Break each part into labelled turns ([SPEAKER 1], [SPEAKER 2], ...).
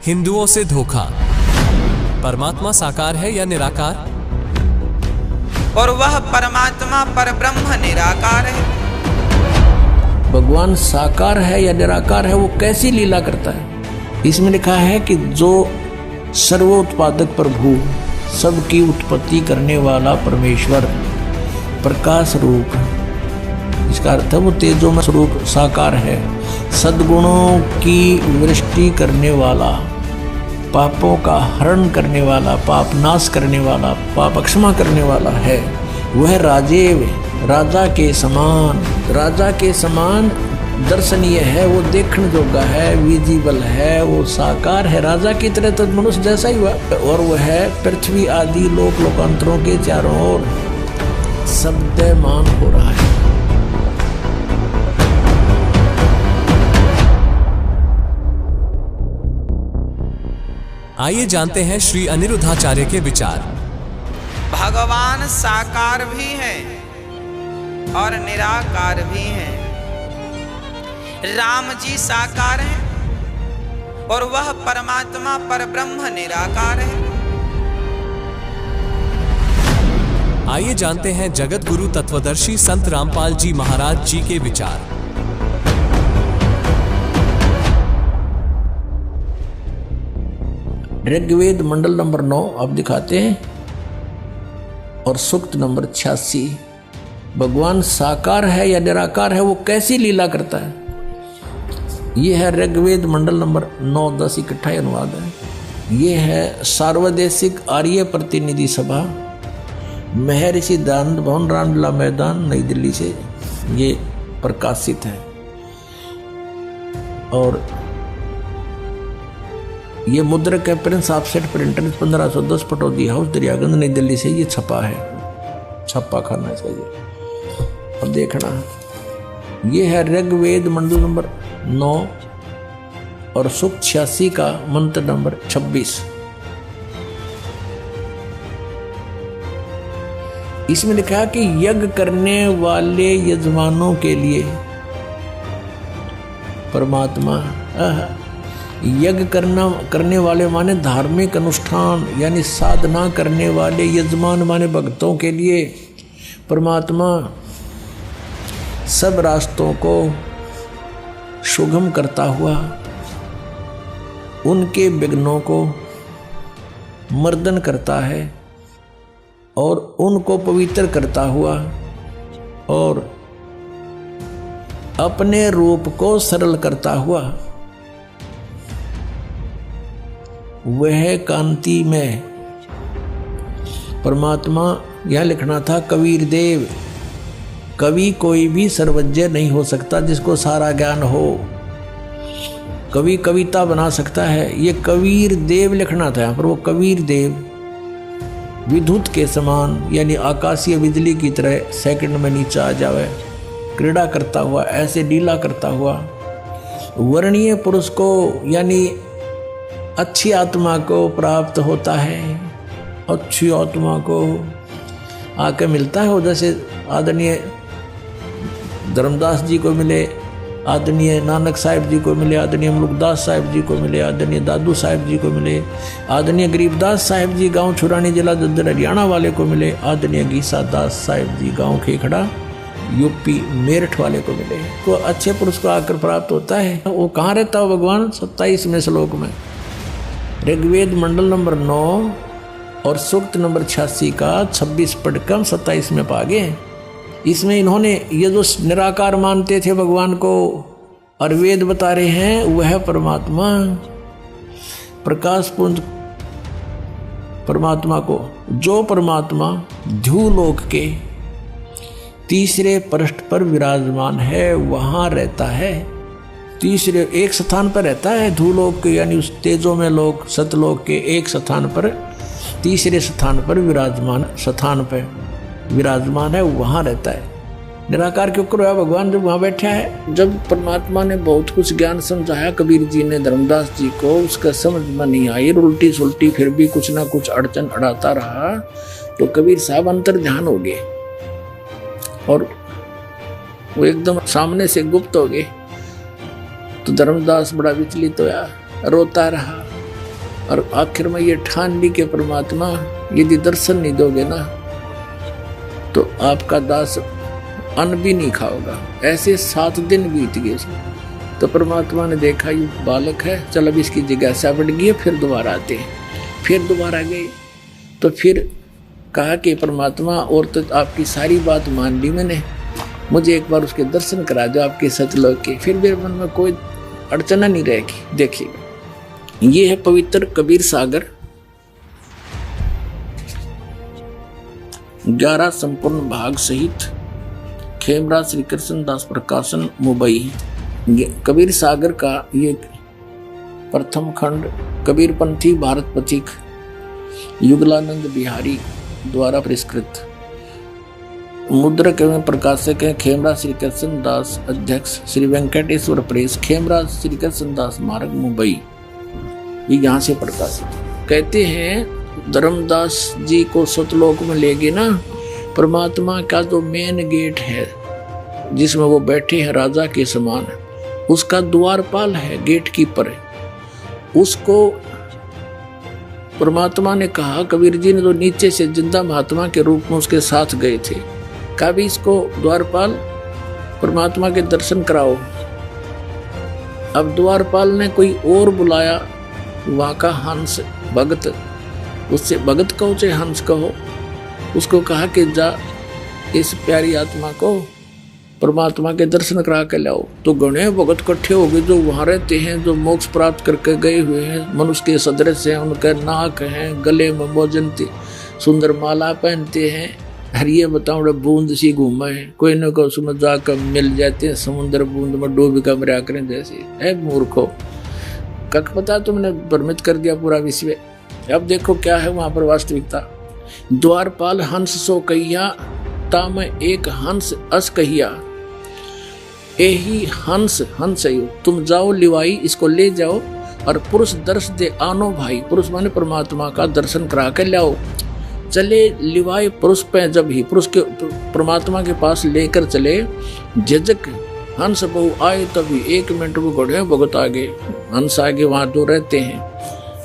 [SPEAKER 1] हिंदुओं से धोखा। परमात्मा साकार है या निराकार?
[SPEAKER 2] और वह परमात्मा परब्रह्म निराकार है।
[SPEAKER 3] भगवान साकार है या निराकार है, वो कैसी लीला करता है? इसमें लिखा है कि जो सर्वोत्पादक प्रभु, सबकी उत्पत्ति करने वाला परमेश्वर, प्रकाश रूप, इसका अर्थ है वो तेजोमय स्वरूप साकार है, सद्गुणों की वृष्टि करने वाला, पापों का हरण करने वाला, पाप नाश करने वाला, पाप क्षमा करने वाला है। वह राजेव, राजा के समान दर्शनीय है, वो देखने योग्य है, विजिबल है, वो साकार है, राजा की तरह तो मनुष्य जैसा ही हुआ। और वह पृथ्वी आदि लोक लोकांतरों के चारों ओर शब्दमान हो रहा है।
[SPEAKER 1] आइए जानते हैं श्री अनिरुद्धाचार्य के विचार।
[SPEAKER 2] भगवान साकार भी है और निराकार भी है। राम जी साकार हैं और वह परमात्मा परब्रह्म निराकार है।
[SPEAKER 1] आइए जानते हैं जगत गुरु तत्वदर्शी संत रामपाल जी महाराज जी के विचार।
[SPEAKER 3] ऋग्वेद मंडल नंबर 9 अब दिखाते हैं और सूक्त नंबर 86। भगवान साकार है या निराकार है, वो कैसी लीला करता है? ये है ऋग्वेद मंडल नंबर 9, 10 इकट्ठा अनुवाद है। ये है सार्वदेशिक आर्य प्रतिनिधि सभा, महर्षि दयानंद भवन, रामलीला मैदान, नई दिल्ली से ये प्रकाशित है। और ये मुद्रक है Prince offset printer 1510 Pataudi house, Daryaganj, नई दिल्ली से ये छपा है। छपा खाना चाहिए। अब देखना, ये है ऋग्वेद मंडल नंबर 9 और सूक्त 86 का मंत्र नंबर 26। इसमें लिखा है कि यज्ञ करने वाले यजमानों के लिए परमात्मा, यज्ञ करने वाले माने धार्मिक अनुष्ठान यानी साधना करने वाले, यजमान माने भक्तों के लिए परमात्मा सब रास्तों को सुगम करता हुआ, उनके विघ्नों को मर्दन करता है और उनको पवित्र करता हुआ और अपने रूप को सरल करता हुआ वह कांति में परमात्मा, यह लिखना था कबीर देव। कवि कोई भी सर्वज्ञ नहीं हो सकता जिसको सारा ज्ञान हो। कवि कविता बना सकता है, ये कबीर देव लिखना था यहाँ पर। वो कबीर देव विद्युत के समान यानी आकाशीय बिजली की तरह सेकंड में नीचे आ जावे, क्रीड़ा करता हुआ, ऐसे लीला करता हुआ वर्णीय पुरुष को यानी अच्छी आत्मा को प्राप्त होता है। अच्छी आत्मा को आके मिलता है वो, जैसे आदरणीय धर्मदास जी को मिले, आदरणीय नानक साहिब जी को मिले, आदरणीय मुलुकदास साहिब जी को मिले, आदरणीय दादू साहिब जी को मिले, आदरणीय गरीबदास साहिब जी गांव छुरानी जिला जद्दर हरियाणा वाले को मिले, आदरणीय गीसा दास साहिब जी गांव खेखड़ा यूपी मेरठ वाले को मिले। तो अच्छे पुरुष को आकर प्राप्त होता है। वो कहाँ रहता हो भगवान? 27वें श्लोक में ऋग्वेद मंडल नंबर 9 और सूक्त नंबर 86 का 26 पढ़कर 27 में पा गए। इसमें इन्होंने ये जो निराकार मानते थे भगवान को और वेद बता रहे हैं, वह परमात्मा प्रकाश पुंज परमात्मा को, जो परमात्मा ध्युलोक के तीसरे पृष्ठ पर विराजमान है, वहां रहता है। तीसरे एक स्थान पर रहता है धूलोक के यानी उस तेजों में लोक सतलोक के एक स्थान पर, तीसरे स्थान पर विराजमान है, वहां रहता है। निराकार क्यों करो भगवान जब वहां बैठा है? जब परमात्मा ने बहुत कुछ ज्ञान समझाया कबीर जी ने धर्मदास जी को, उसका समझ में नहीं आई, उल्टी सुल्टी, फिर भी कुछ ना कुछ अड़चन अड़ाता रहा, तो कबीर साहब अंतर ध्यान हो गए और वो एकदम सामने से गुप्त हो गए। तो धर्मदास बड़ा विचलित होया, रोता रहा, और आखिर में ये ठान ली के परमात्मा यदि दर्शन नहीं दोगे ना तो आपका दास अन्न भी नहीं खाओगा। ऐसे 7 दिन बीत गए। तो परमात्मा ने देखा ये बालक है, चल अब इसकी जिज्ञासा बढ़ गई है, फिर दोबारा आते हैं। फिर दोबारा गए तो फिर कहा कि परमात्मा और तो आपकी सारी बात मान ली मैंने, मुझे एक बार उसके दर्शन करा दो आपके सतलोक के, फिर मेरे मन में कोई अड़चना नहीं रहेगी। देखिएगा ये है पवित्र कबीर सागर 11 संपूर्ण भाग सहित खेमराज श्री कृष्ण दास प्रकाशन मुंबई। कबीर सागर का ये प्रथम खंड कबीरपंथी भारत पथिक युगलानंद बिहारी द्वारा परिष्कृत। मुद्रक एवं प्रकाशक है खेमराज श्री कृष्ण दास, अध्यक्ष श्री वेंकटेश्वर प्रेस, खेमराज श्री कृष्ण दास मार्ग मुंबई। ये यहाँ से प्रकाशित। कहते हैं धर्मदास जी को सतलोक में ले गए ना, परमात्मा का जो मेन गेट है जिसमें वो बैठे हैं राजा के समान, उसका द्वारपाल है, गेट कीपर है। उसको परमात्मा ने कहा, कबीर जी ने तो नीचे से जिंदा महात्मा के रूप में उसके साथ गए थे, कहा भी इसको द्वारपाल परमात्मा के दर्शन कराओ। अब द्वारपाल ने कोई और बुलाया, वहां का हंस भगत, उससे भगत कहो चाहे हंस कहो, उसको कहा कि जा इस प्यारी आत्मा को परमात्मा के दर्शन करा के लाओ। तो गणे भगत इकट्ठे हो गए जो वहां रहते हैं, जो मोक्ष प्राप्त करके गए हुए हैं, मनुष्य के सदृश हैं, उनके नाक हैं, गले में मोजनती सुंदर माला पहनते हैं। हर ये बताओ बूंद सी घूमा है, कोई न कोई उसमें जाकर मिल जाते हैं, समुद्र बूंद में डूब कर मरा करें जैसे है मूर्खो। कख पता तुमने भ्रमित कर दिया पूरा विश्व। अब देखो क्या है वहां पर वास्तविकता। द्वारपाल हंस सो कहिया, ताम एक हंस अस कहिया, यही हंस हंस है, तुम जाओ लिवाई इसको ले जाओ और पुरुष दर्श दे आनो भाई। पुरुष माने परमात्मा का दर्शन करा कर लाओ। चले लिवाई पुरुष पे, जब ही पुरुष के परमात्मा के पास लेकर चले, झिझक हंस बहु आए तभी 1 मिनट में घोड़े भगत आगे, हंस आगे वहां जो रहते हैं,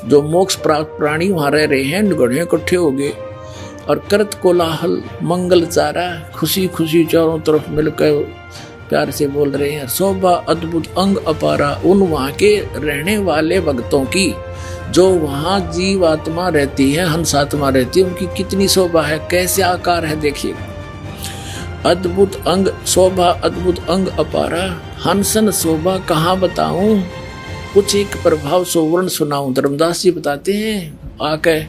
[SPEAKER 3] जो मोक्ष प्राप्त प्राणी वहां रह रहे हैं, घोड़े इकट्ठे हो गए और करत कोलाहल मंगल चारा, खुशी खुशी चारों तरफ मिलकर प्यार से बोल रहे हैं। शोभा अद्भुत अंग अपारा, उन वहां के रहने वाले भक्तों की, जो वहां जीवात्मा रहती है, हंसात्मा रहती है, उनकी कितनी शोभा है, कैसे आकार है देखिए। अद्भुत अंग शोभा अद्भुत अंग अपारा, हंसन शोभा कहाँ बताऊं, कुछ एक प्रभाव सोवर्ण सुनाऊं। धर्मदास जी बताते हैं आके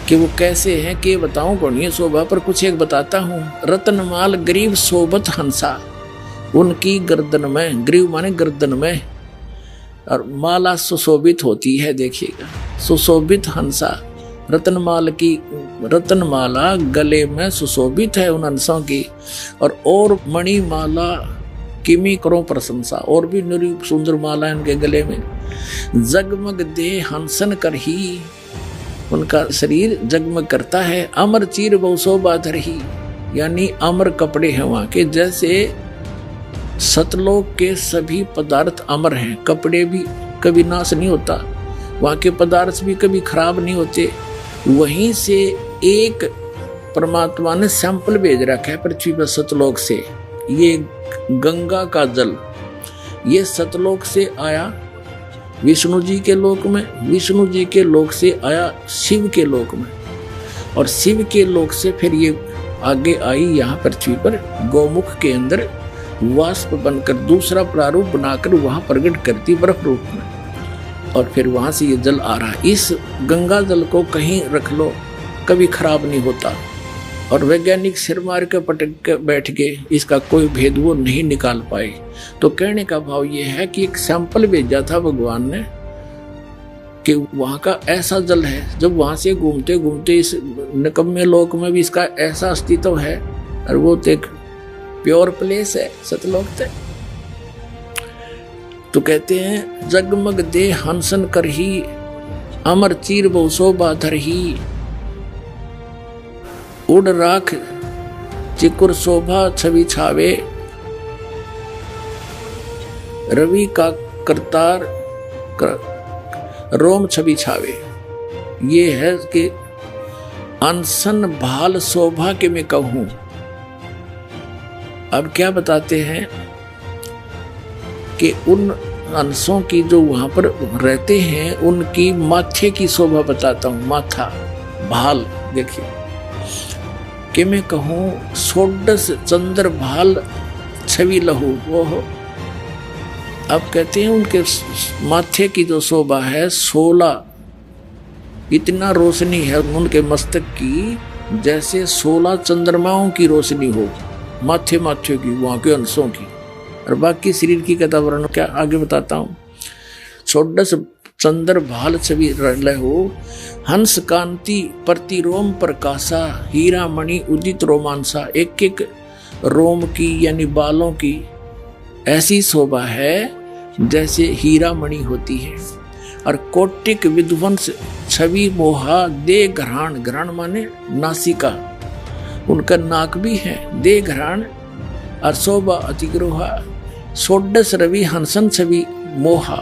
[SPEAKER 3] कि वो कैसे हैं, कि बताऊं कौन ये शोभा, पर कुछ एक बताता हूँ। रतनमाल गरीब शोभत हंसा, उनकी गर्दन में, ग्रीव माने गर्दन में, और माला सुशोभित होती है देखिएगा, सुशोभित हंसा। रतनमाला गले में सुशोभित है उन हंसों की, और मणिमाला किमी करो प्रशंसा, और भी निरी सुंदर माला इनके गले में। जगमग दे हंसन कर ही, उनका शरीर जगमग करता है। अमर चीर बहु शोभा धरही, यानी अमर कपड़े हैं वहां के, जैसे सतलोक के सभी पदार्थ अमर हैं, कपड़े भी कभी नाश नहीं होता, वहां के पदार्थ भी कभी खराब नहीं होते। वहीं से एक परमात्मा ने सैंपल भेज रखा है पृथ्वी पर सतलोक से, ये गंगा का जल, ये सतलोक से आया विष्णु जी के लोक में, विष्णु जी के लोक से आया शिव के लोक में, और शिव के लोक से फिर ये आगे आई यहाँ पृथ्वी पर गौमुख के अंदर वाष्प बनकर दूसरा प्रारूप बनाकर वहां प्रकट करती बर्फ रूप में, और फिर वहां से ये जल आ रहा है। इस गंगा जल को कहीं रख लो कभी खराब नहीं होता, और वैज्ञानिक सिर मार के पटक के बैठ गए, इसका कोई भेद वो नहीं निकाल पाए। तो कहने का भाव ये है कि एक सैंपल भेजा था भगवान ने कि वहां का ऐसा जल है, जब वहां से घूमते घूमते इस निकम्मे लोक में भी इसका ऐसा अस्तित्व है, और वो तो एक प्योर प्लेस है सतलोक तक। तो कहते हैं जगमग दे हंसन कर ही, अमर चीर बहु शोभा धर ही, उड़ राख चिकुर शोभा छवि छावे, रवि का करतार रोम छवि छावे। ये है कि अनसन भाल शोभा के मैं कहूं। अब क्या बताते हैं कि उन अंशों की जो वहां पर रहते हैं उनकी माथे की शोभा बताता हूं। माथा भाल देखिए कि मैं कहूं सोडस चंद्र भाल छवि लहू वो हो। अब कहते हैं उनके माथे की जो शोभा है 16, इतना रोशनी है उनके मस्तक की जैसे 16 चंद्रमाओं की रोशनी हो माथे माथे की वहां के अंशों की। और बाकी शरीर की कथा वर्णन क्या आगे बताता हूँ। षोडश चंद्र भाल छवि लहो हंस कांति प्रतिरोम प्रकाशा हीरा मणि उदित रोमांसा। एक एक रोम की यानी बालों की ऐसी शोभा है जैसे हीरा मणि होती है। और कोटिक विध्वंस छवि मोहा दे घराण। घराण माने नासिका, उनका नाक भी है दे घराण। और शोभा अतिग्रोहा षोडश रवि हंसन छवि मोहा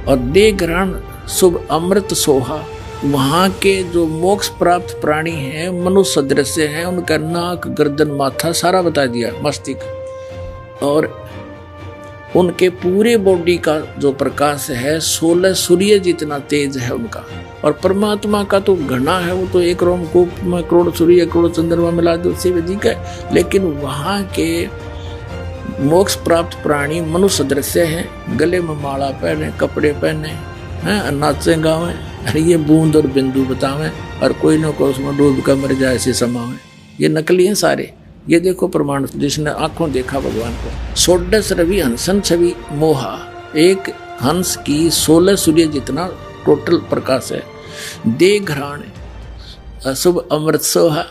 [SPEAKER 3] और दे ग्रहण शुभ अमृत सोहा। वहाँ के जो मोक्ष प्राप्त प्राणी हैं मनुष्य सदृश्य हैं, उनका नाक गर्दन माथा सारा बता दिया मस्तिष्क। और उनके पूरे बॉडी का जो प्रकाश है 16 सूर्य जितना तेज है उनका। और परमात्मा का तो घना है, वो तो एक रोमकूप में करोड़ सूर्य करोड़ चंद्रमा मिला दो उससे अधिक है। लेकिन वहाँ के मोक्ष प्राप्त प्राणी मनुष्य सदृश्य हैं, गले में माला पहने कपड़े पहने हैं, नाचे गावे। अरे ये बूंद और बिंदु बतावे और कोई न कोई उसमें डूब कर मर जाए ऐसे समावे। ये नकली हैं सारे। ये देखो प्रमाण जिसने आंखों देखा भगवान को। षोडश रवि हंसन छवि मोहा, एक हंस की 16 सूर्य जितना टोटल प्रकाश है। देह घ्राण अशुभ अमृत सोहा,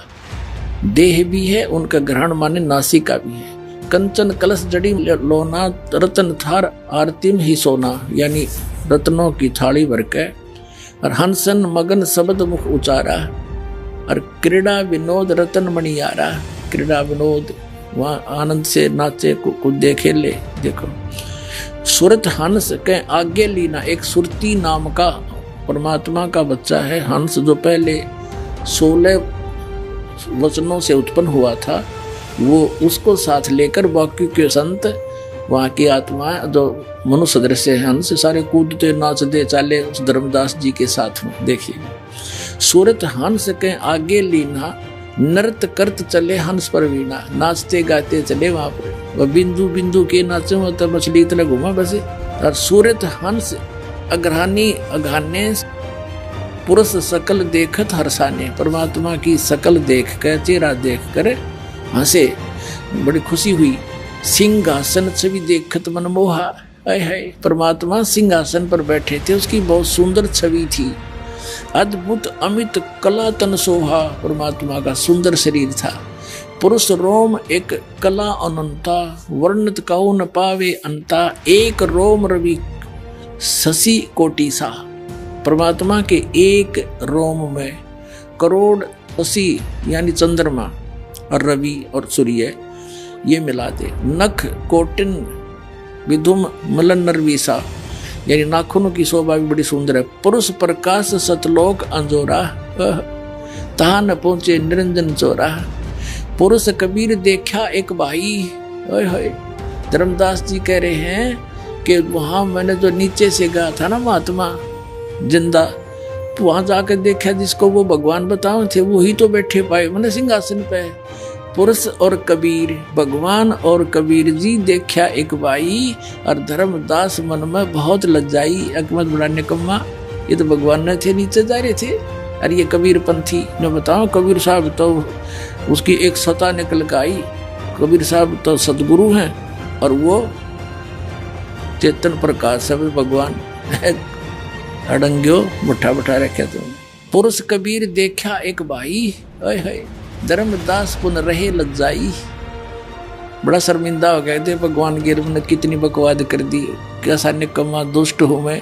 [SPEAKER 3] देह भी है उनका, घ्राण माने नासिका भी है। कंचन कलश जड़ी लोना रतन थार आरतिम ही सोना, यानी रत्नों की थाली भर के। और हंसन मगन शब्द मुख उचारा। और क्रीड़ा विनोद रतन मणियारा, क्रीड़ा विनोद वहाँ आनंद से नाचे कुछ देखे ले। देखो सुरत हंस के आगे लीना, एक सुरती नाम का परमात्मा का बच्चा है हंस, जो पहले 16 वचनों से उत्पन्न हुआ था, वो उसको साथ लेकर बाकी के संत वहाँ की आत्मा जो मनुष्य सदृश्य है हंस सारे कूदते नाचते चाले उस धर्मदास जी के साथ में। देखिए सूरत हंस के आगे लीना, नृत्य करत चले हंस पर वीणा, नाचते गाते चले वहाँ पर। वह बिंदु बिंदु के नाचे में तो मछली इतना घुमा बसे। और सूरत हंस अग्रहानी अघाने पुरुष सकल देखत हर्षाने, परमात्मा की सकल देख कर चेहरा देख कर हंसे, बड़ी खुशी हुई। सिंहासन छवि देखत मनमोहा, है परमात्मा सिंहासन पर बैठे थे, उसकी बहुत सुंदर छवि थी। अद्भुत अमित कला तन सोहा, परमात्मा का सुंदर शरीर था। पुरुष रोम एक कला अनंता, वर्णित कहो न पावे अंता। एक रोम रवि शशि कोटि सा, परमात्मा के एक रोम में करोड़ शशि यानी चंद्रमा और रवि और सूर्य ये मिला दे। नख कोटिन विधुम मलन नरवीसा, यानी नाखूनों की शोभा भी बड़ी सुंदर है। पुरुष प्रकाश सतलोक अंजोरा, तहा न पहुंचे निरंजन चोरा। पुरुष कबीर देखा एक भाई, धर्मदास जी कह रहे हैं कि वहां मैंने जो नीचे से गया था ना महात्मा जिंदा, तो वहां जाकर देखा जिसको वो भगवान बताओ थे वही तो बैठे पाए मैंने सिंहासन पे। पुरुष और कबीर, भगवान और कबीर जी देखा एक भाई। और धर्मदास मन में बहुत लज्जाई, अकमत बड़ा निकम्मा, ये तो भगवान ने थे नीचे जा रहे थे। और ये कबीर पंथी ने बताओ, कबीर साहब तो उसकी एक सता निकल के आई। कबीर साहब तो सदगुरु हैं और वो चेतन प्रकाश है भगवान। अडंग्यो मुठा मुठा रखे तुम। पुरुष कबीर देखा एक भाई, धर्मदास पुन रहे लज्जाई। बड़ा शर्मिंदा हो गए थे, भगवान गिर ने कितनी बकवाद कर दी, कैसा निकम्मा दुष्ट हूं मैं।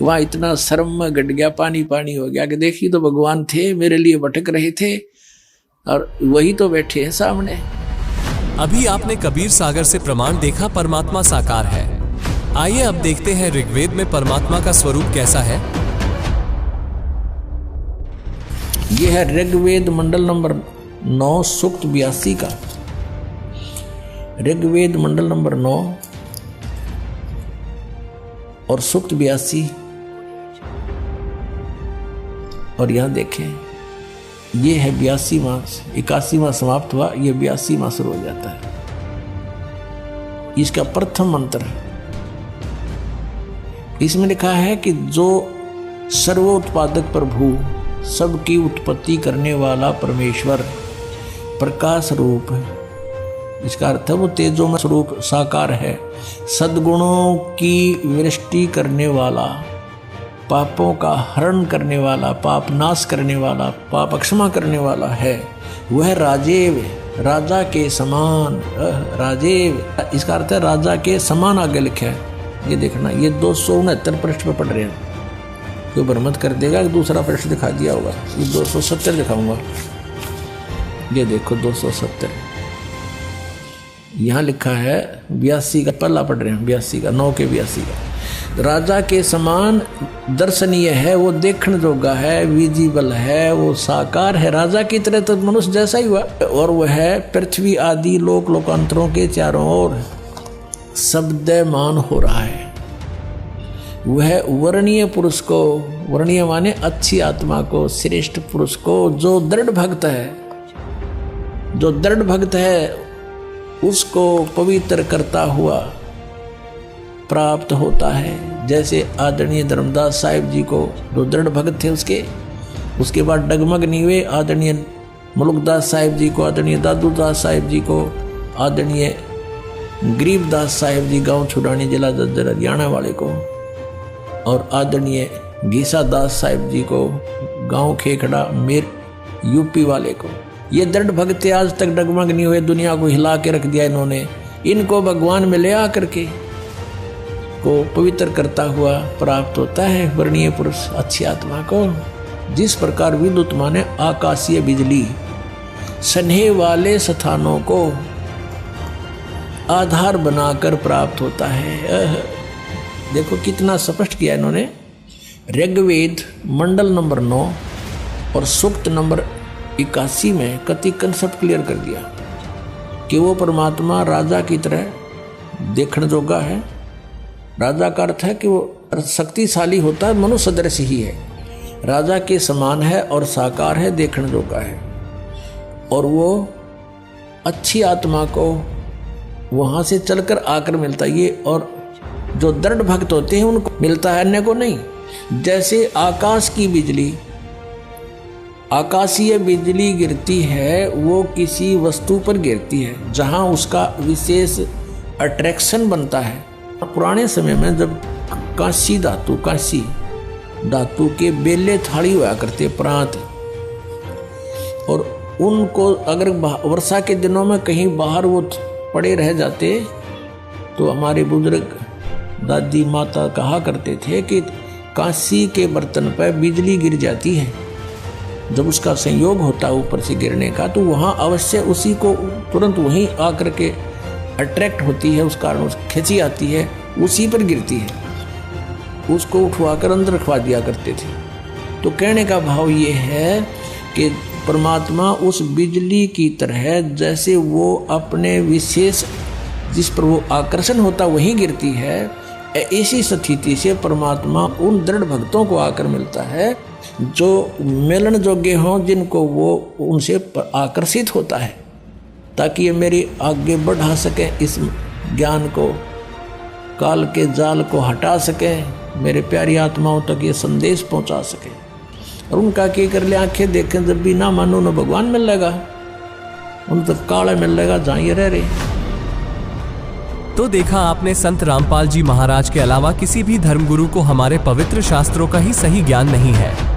[SPEAKER 3] वहां इतना शर्म में घट गया, पानी पानी हो गया कि देखिए तो भगवान थे, मेरे लिए भटक रहे थे और वही तो बैठे हैं सामने।
[SPEAKER 1] अभी आपने कबीर सागर से प्रमाण देखा परमात्मा साकार है। आइए अब देखते हैं ऋग्वेद में परमात्मा का स्वरूप कैसा है।
[SPEAKER 3] यह है ऋग्वेद मंडल नंबर 9 सूक्त 82 का। ऋग्वेद मंडल नंबर 9 और सूक्त 82। और यहां देखें, ये है 82वां, 81वां समाप्त हुआ, ये 82वां शुरू हो जाता है। इसका प्रथम मंत्र है। इसमें लिखा है कि जो सर्वोत्पादक प्रभु, सबकी उत्पत्ति करने वाला परमेश्वर, प्रकाश रूप है। इसका अर्थ है वो तेजोमय स्वरूप साकार है, सद्गुणों की वृष्टि करने वाला, पापों का हरण करने वाला, पाप नाश करने वाला, पाप क्षमा करने वाला है। वह राजेव, राजा के समान, राजेव, इसका अर्थ है राजा के समान आगे लिखा है। ये देखना, ये 269 पृष्ठ पे पढ़ रहे हैं। कोई भ्रमत कर देगा कि दूसरा पृष्ठ दिखा दिया होगा। ये 270 दिखाऊंगा। ये देखो 270, यहाँ लिखा है 82 का, पहला पढ़ रहे हैं 82 का, 9 के 82 का। राजा के समान दर्शनीय है, वो देखने जोगा है, विजिबल है, वो साकार है, राजा की तरह तो मनुष्य जैसा ही हुआ। और वह पृथ्वी आदि लोक लोकांतरों के चारों ओर शब्दमान हो रहा है। वह वर्णीय पुरुष को, वर्णीय माने अच्छी आत्मा को, श्रेष्ठ पुरुष को, जो दृढ़ भक्त है, जो दृढ़ भक्त है उसको पवित्र करता हुआ प्राप्त होता है। जैसे आदरणीय धर्मदास साहिब जी को, जो दृढ़ भक्त थे उसके बाद डगमग नहीं हुए, आदरणीय मुलुकदास साहिब जी को, आदरणीय दादूदास साहिब जी को, आदरणीय गरीबदास साहिब जी गांव छुड़ानी जिला दद्दर हरियाणा वाले को, और आदरणीय गीसा दास साहिब जी को गांव खेखड़ा मेर यूपी वाले को। ये दृढ़ भक्त आज तक डगमग नहीं हुए, दुनिया को हिला के रख दिया इन्होंने। इनको भगवान में ले आकर के को पवित्र करता हुआ प्राप्त होता है वर्णीय पुरुष, अच्छी आत्मा को। जिस प्रकार विद्युत माने आकाशीय बिजली स्नेह वाले स्थानों को आधार बनाकर प्राप्त होता है। देखो कितना स्पष्ट किया इन्होंने। ऋग्वेद मंडल नंबर 9 और सूक्त नंबर 81 में कति कंसेप्ट क्लियर कर दिया कि वो परमात्मा राजा की तरह देखने जोगा है। राजा का अर्थ है कि वो शक्तिशाली होता है, मनुष्य सदृश ही है, राजा के समान है और साकार है, देखने जोगा है। और वो अच्छी आत्मा को वहां से चलकर आकर मिलता है ये, और जो दृढ़ भक्त होते हैं उनको मिलता है, अन्य को नहीं। जैसे आकाश की बिजली, आकाशीय बिजली गिरती है, वो किसी वस्तु पर गिरती है जहां उसका विशेष अट्रैक्शन बनता है। पुराने समय में जब कांसी धातु के बेले थाली हुआ करते प्रांत, और उनको अगर वर्षा के दिनों में कहीं बाहर वो पड़े रह जाते तो हमारे बुजुर्ग दादी माता कहा करते थे कि कांसी के बर्तन पर बिजली गिर जाती है, जब उसका संयोग होता है ऊपर से गिरने का, तो वहाँ अवश्य उसी को तुरंत वहीं आकर के अट्रैक्ट होती है, उस कारण खिंची आती है, उसी पर गिरती है। उसको उठवाकर अंदर रखवा दिया करते थे। तो कहने का भाव ये है कि परमात्मा उस बिजली की तरह, जैसे वो अपने विशेष जिस पर वो आकर्षण होता वहीं गिरती है, ऐसी स्थिति से परमात्मा उन दृढ़ भक्तों को आकर मिलता है जो मिलन योग्य हों, जिनको वो उनसे आकर्षित होता है, ताकि ये मेरी आगे बढ़ा सके, इस ज्ञान को, काल के जाल को हटा सके, मेरे प्यारी आत्माओं तक ये संदेश पहुंचा सके। और उनका क्या कर ले, आंखें देखें जब भी ना मानो न भगवान मिल लेगा, उन तक काला मिल लेगा जहाँ ये रह रहे।
[SPEAKER 1] तो देखा आपने, संत रामपाल जी महाराज के अलावा किसी भी धर्मगुरु को हमारे पवित्र शास्त्रों का ही सही ज्ञान नहीं है।